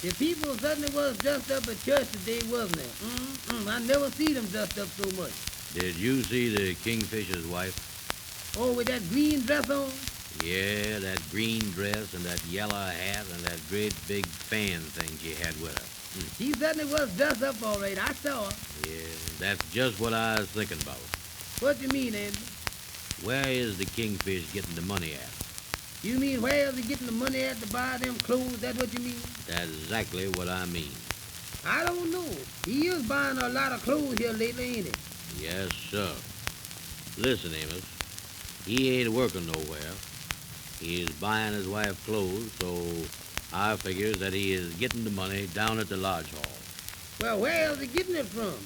The people certainly was dressed up at church today, wasn't they? I never see them dressed up so much. Did you see the Kingfisher's wife? Oh, with that green dress on? Yeah, that green dress and that yellow hat and that great big fan thing she had with her. She certainly was dressed up all right. I saw her. Yeah, that's just what I was thinking about. What you mean, Andy? Where is the Kingfish getting the money at? You mean where is he getting the money at to buy them clothes? That's what you mean? That's exactly what I mean. I don't know. He is buying a lot of clothes here lately, ain't he? Yes, sir. Listen, Amos, he ain't working nowhere. He is buying his wife clothes, so I figures that he is getting the money down at the lodge hall. Well, where is he getting it from?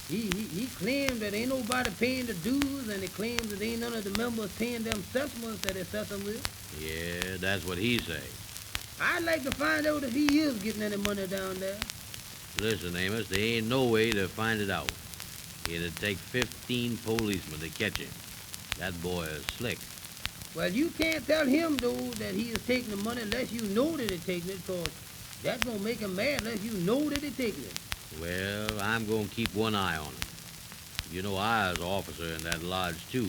He claims that ain't nobody paying the dues, and he claims that ain't none of the members paying them settlements that he set them with. Yeah, that's what he say. I'd like to find out if he is getting any money down there. Listen, Amos, there ain't no way to find it out. It'd take 15 policemen to catch him. That boy is slick. Well, you can't tell him, though, that he is taking the money unless you know that he's taking it, because that's going to make him mad unless you know that he's taking it. Well, I'm going to keep one eye on him. You know, I was an officer in that lodge, too.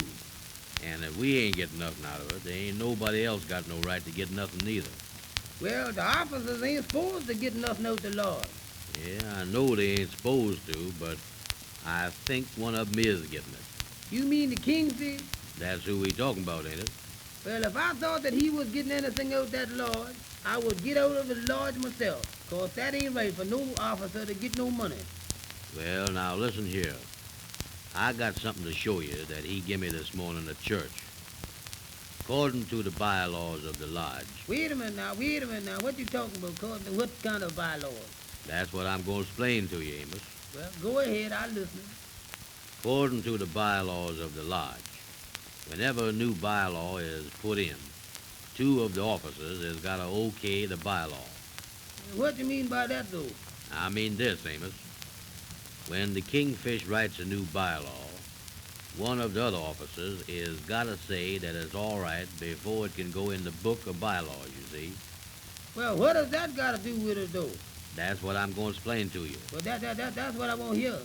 And if we ain't getting nothing out of it, there ain't nobody else got no right to get nothing neither. Well, the officers ain't supposed to get nothing out the lodge. Yeah, I know they ain't supposed to, but I think one of them is getting it. You mean the Kingfish? That's who we talking about, ain't it? Well, if I thought that he was getting anything out that lodge, I would get out of the lodge myself, 'cause that ain't right for no officer to get no money. Well, now listen here. I got something to show you that he give me this morning at church. According to the bylaws of the lodge. Wait a minute now. What you talking about? What kind of bylaws? That's what I'm going to explain to you, Amos. Well, go ahead. I'll listen. According to the bylaws of the lodge, whenever a new bylaw is put in, two of the officers has got to okay the bylaw. What you mean by that, though? I mean this, Amos. When the Kingfish writes a new bylaw, one of the other officers is got to say that it's all right before it can go in the book of bylaws, you see. Well, what does that got to do with it, though? That's what I'm going to explain to you. Well, that's what I want to hear.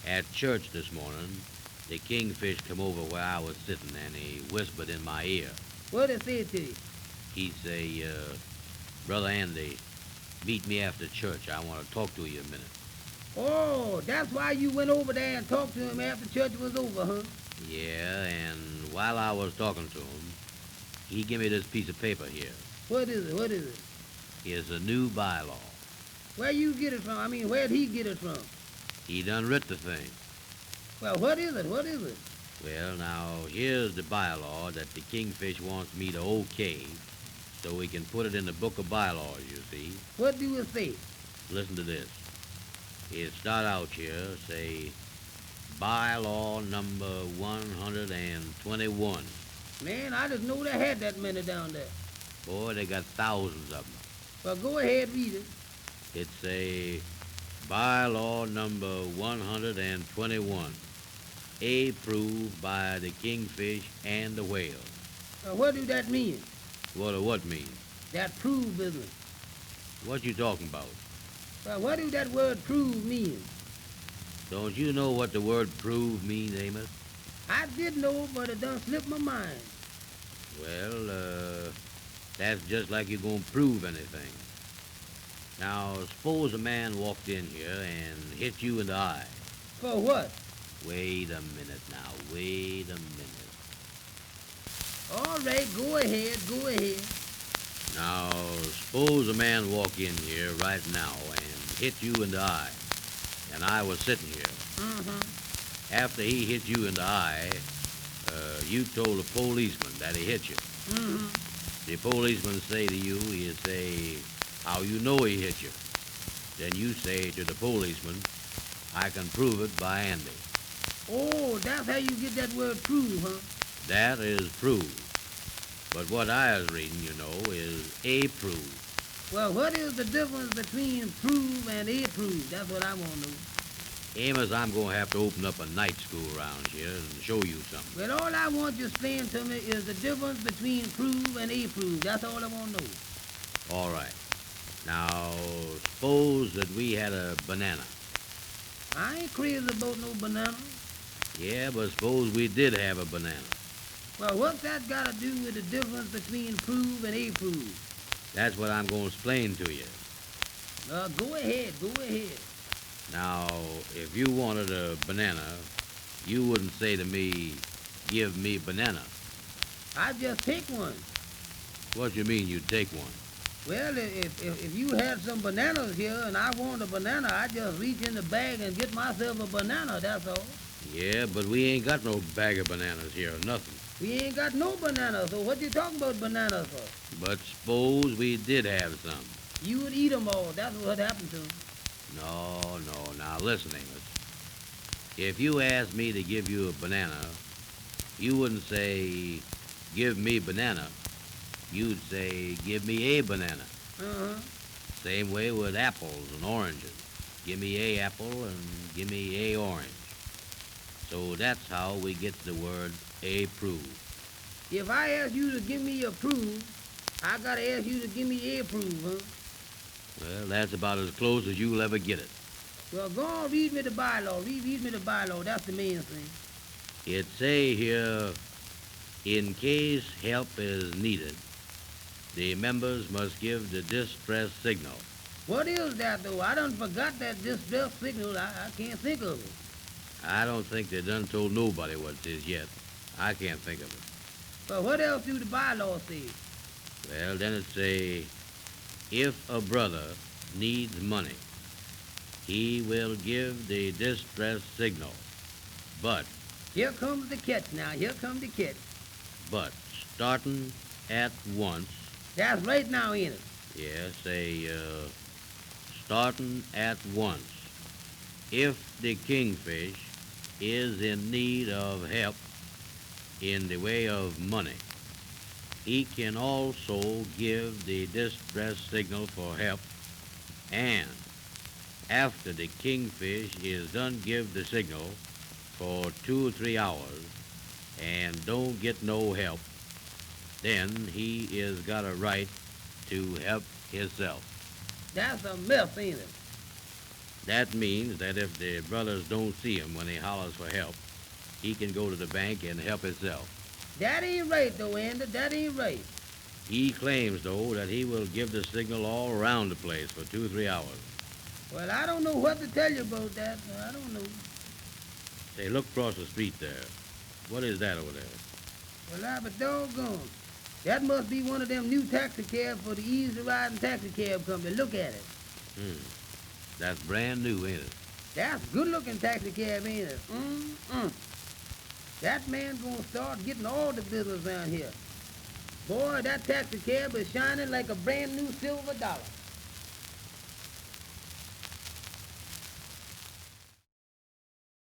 At church this morning, the Kingfish come over where I was sitting, and he whispered in my ear. What did he say to you? He say, Brother Andy, meet me after church. I want to talk to you a minute. Oh, that's why you went over there and talked to him after church was over, huh? Yeah, and while I was talking to him, he give me this piece of paper here. What is it? It's a new bylaw. Where you get it from? I mean, where'd he get it from? He done writ the thing. Well, what is it? Well, now, here's the bylaw that the Kingfish wants me to okay so we can put it in the book of bylaws, you see. What do it say? Listen to this. It start out here, say, bylaw number 121. Man, I just know they had that many down there. Boy, they got thousands of them. Well, go ahead, read it. It's a bylaw number 121, approved by the Kingfish and the Whale. What do that mean? What mean? That prove business. What you talking about? Well, what do that word prove mean? Don't you know what the word prove means, Amos? I did know, but it done slipped my mind. Well, that's just like you're gonna prove anything. Now, suppose a man walked in here and hit you in the eye. For what? Wait a minute now, wait a minute. All right, go ahead. Now, suppose a man walk in here right now and hit you in the eye, and I was sitting here. Mm-hmm. After he hit you in the eye, you told the policeman that he hit you. Mm-hmm. The policeman say to you, he say, how you know he hit you. Then you say to the policeman, I can prove it by Andy. Oh, that's how you get that word prove, huh? That is prove. But what I was reading, you know, is approve. Well, what is the difference between prove and approve? That's what I want to know. Amos, I'm going to have to open up a night school around here and show you something. Well, all I want you to explain to me is the difference between prove and approve. That's all I want to know. All right. Now, suppose that we had a banana. I ain't crazy about no banana. Yeah, but suppose we did have a banana. Well, what's that got to do with the difference between prove and approve? That's what I'm going to explain to you. Go ahead, go ahead. Now, if you wanted a banana, you wouldn't say to me, give me banana. I just take one. What you mean you take one? Well, if you had some bananas here and I want a banana, I just reach in the bag and get myself a banana, that's all. Yeah, but we ain't got no bag of bananas here or nothing. We ain't got no bananas, so what you talking about bananas for? But suppose we did have some. You would eat 'em all, that's what happened to 'em. No, no. Now listen, Amos. If you asked me to give you a banana, you wouldn't say, give me banana. You'd say, give me a banana. Uh-huh. Same way with apples and oranges. Give me a apple and give me a orange. So that's how we get the word approve. If I ask you to give me approve, I gotta ask you to give me approve, huh? Well, that's about as close as you'll ever get it. Well, go on, read me the bylaw. Read me the bylaw. That's the main thing. It say here, in case help is needed, the members must give the distress signal. What is that, though? I done forgot that distress signal. I can't think of it. I don't think they done told nobody what it is yet. I can't think of it. But what else do the bylaw say? Well, then it say, if a brother needs money, he will give the distress signal. But Here comes the catch now. Here comes the catch. starting at once, That's right now, ain't it? yeah, say, starting at once, if the Kingfish is in need of help in the way of money, he can also give the distress signal for help, and after the Kingfish is done give the signal for 2 or 3 hours and don't get no help, then he is got a right to help himself. That's a mess, ain't it? That means that if the brothers don't see him when he hollers for help, he can go to the bank and help himself. That ain't right, though, Andy. That ain't right. He claims, though, that he will give the signal all around the place for 2 or 3 hours. Well, I don't know what to tell you about that. I don't know. Say, look across the street there. What is that over there? Well, I be doggone. That must be one of them new taxi cabs for the easy riding taxi cab company. Look at it. That's brand new, ain't it? That's good-looking taxi cab, ain't it? That man gonna start getting all the business around here. Boy, that taxi cab is shining like a brand new silver dollar.